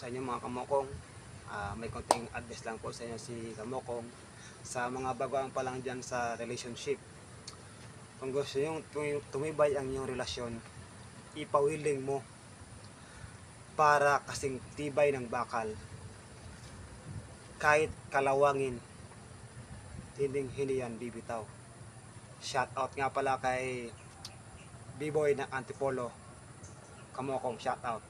Sa inyo mga kamokong, may konting advice lang po sa inyo si kamokong sa mga baguhan pa lang dyan sa relationship. Kung gusto nyo tumibay ang inyong relasyon, ipawiling mo para kasing tibay ng bakal. Kahit kalawangin, hindi yan bibitaw. Shout out nga pala kay B-Boy ng Antipolo. Kamokong, shout out.